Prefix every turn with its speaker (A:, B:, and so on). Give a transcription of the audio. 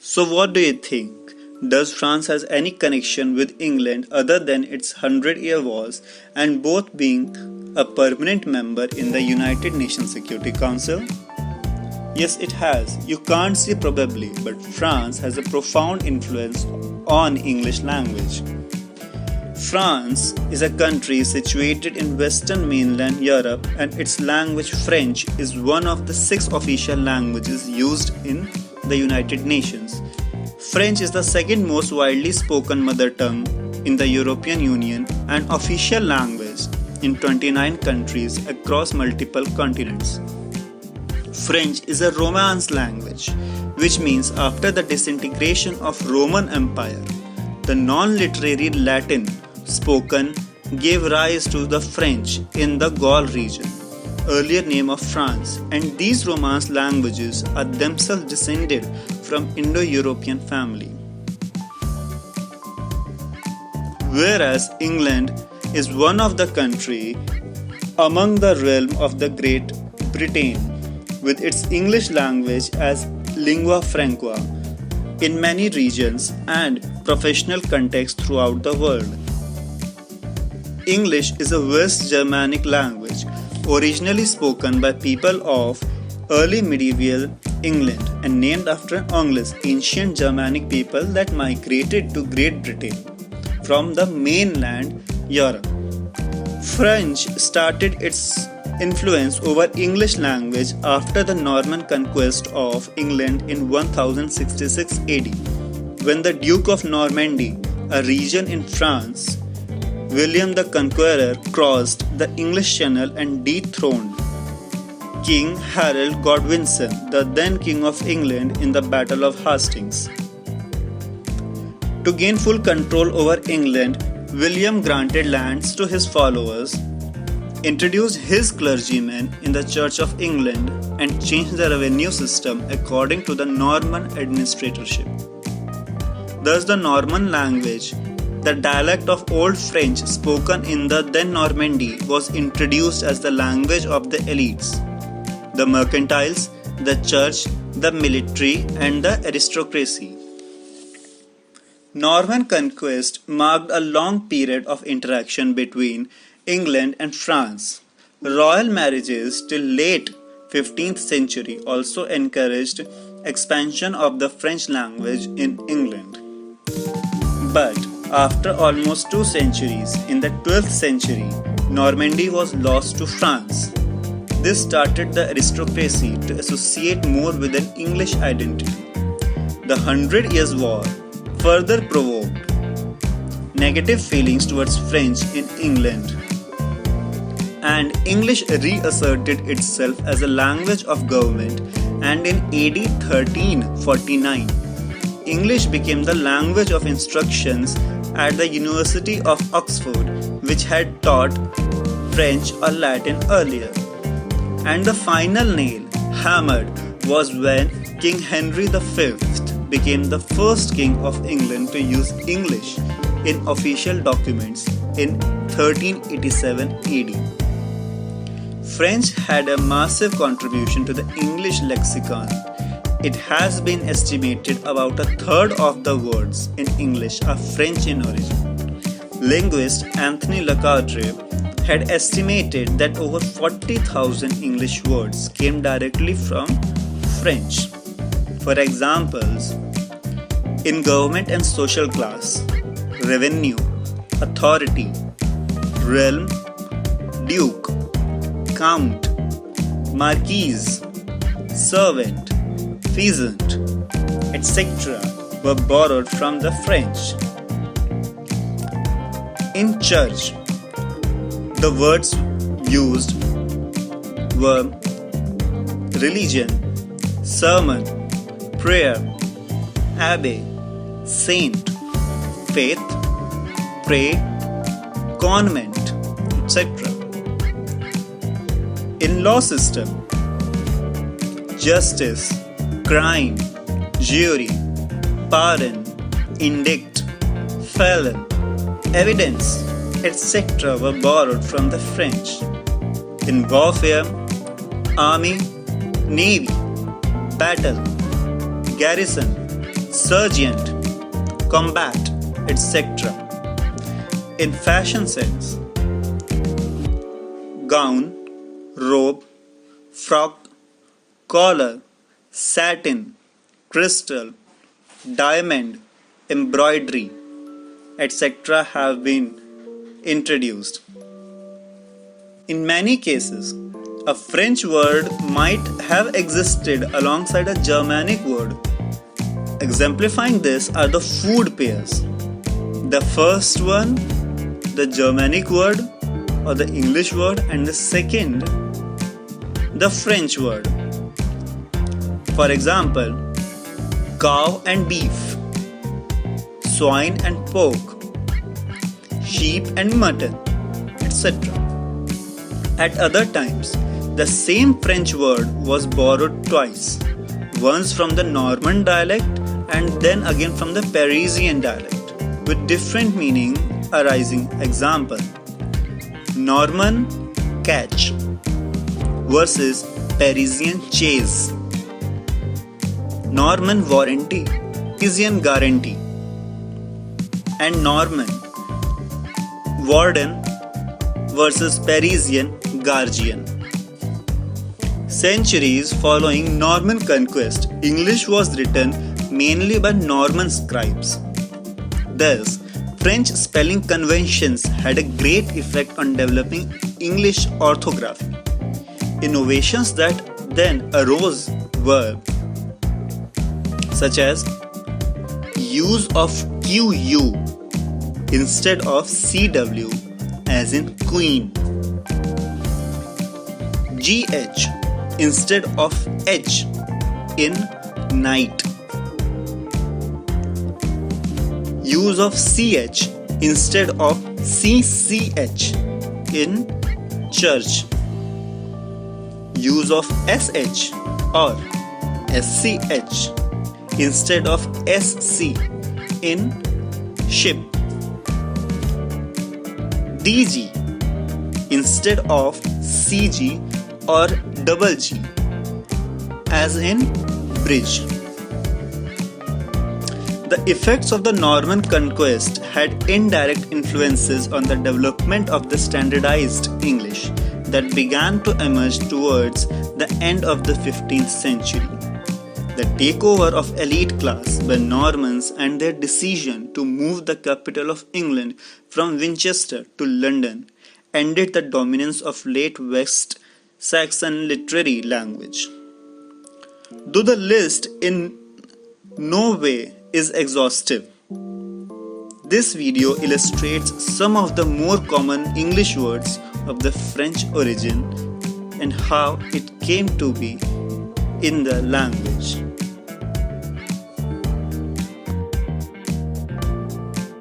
A: So what do you think? Does France has any connection with England other than its 100-year wars and both being a permanent member in the United Nations Security Council? Yes, it has. You can't say probably, but France has a profound influence on English language. France is a country situated in western mainland Europe, and its language French is one of the 6 official languages used in the United Nations. French is the second most widely spoken mother tongue in the European Union and official language in 29 countries across multiple continents. French is a Romance language, which means after the disintegration of Roman Empire, the non-literary Latin spoken gave rise to the French in the Gaul region, earlier name of France, and these Romance languages are themselves descended from Indo-European family. Whereas England is one of the country among the realm of the Great Britain, with its English language as lingua franca in many regions and professional contexts throughout the world. English is a West Germanic language originally spoken by people of early medieval England and named after Angles, ancient Germanic people that migrated to Great Britain from the mainland Europe. French started its influence over English language after the Norman conquest of England in 1066 AD, when the Duke of Normandy, a region in France, William the Conqueror, crossed the English Channel and dethroned King Harold Godwinson, the then King of England, in the Battle of Hastings. To gain full control over England, William granted lands to his followers, introduced his clergymen in the Church of England, and changed the revenue system according to the Norman administratorship. Thus, the Norman language, the dialect of Old French spoken in the then Normandy, was introduced as the language of the elites, the mercantiles, the church, the military, and the aristocracy. Norman conquest marked a long period of interaction between England and France. Royal marriages till late 15th century also encouraged expansion of the French language in England. But after almost 2 centuries, in the 12th century, Normandy was lost to France. This started the aristocracy to associate more with an English identity. The 100 Years' War further provoked negative feelings towards French in England, and English reasserted itself as a language of government, and in AD 1349, English became the language of instructions at the University of Oxford, which had taught French or Latin earlier. And the final nail hammered was when King Henry V became the first king of England to use English in official documents in 1387 AD. French had a massive contribution to the English lexicon. It has been estimated about a third of the words in English are French in origin. Linguist Anthony Lecoudre had estimated that over 40,000 English words came directly from French. For examples, in government and social class, revenue, authority, realm, duke, count, marquise, servant, peasant, etc. were borrowed from the French. In church, the words used were religion, sermon, prayer, abbey, saint, faith, pray, convent, etc. In law system, justice, crime, jury, pardon, indict, felon, evidence, etc. were borrowed from the French. In warfare, army, navy, battle, garrison, sergeant, combat, etc. In fashion sense, gown, robe, frock, collar, satin, crystal, diamond, embroidery, etc. have been introduced. In many cases, a French word might have existed alongside a Germanic word. Exemplifying this are the food pairs. The first one, the Germanic word or the English word, and the second, the French word. For example, cow and beef, swine and pork, sheep and mutton, etc. At other times, the same French word was borrowed twice, once from the Norman dialect and then again from the Parisian dialect, with different meaning arising. Example: Norman catch versus Parisian chase. Norman warranty, Parisian guarantee. And Norman warden versus Parisian guardian. Centuries following Norman conquest, English was written mainly by Norman scribes. Thus, French spelling conventions had a great effect on developing English orthography. Innovations that then arose were such as use of QU instead of CW as in queen, GH instead of H in night, use of CH instead of CCH in church, use of SH or SCH instead of SC in ship, DG instead of CG or double G as in bridge. The effects of the Norman conquest had indirect influences on the development of the standardized English that began to emerge towards the end of the 15th century. The takeover of elite class by Normans and their decision to move the capital of England from Winchester to London ended the dominance of late West Saxon literary language. Though the list in no way is exhaustive, this video illustrates some of the more common English words of the French origin and how it came to be in the language.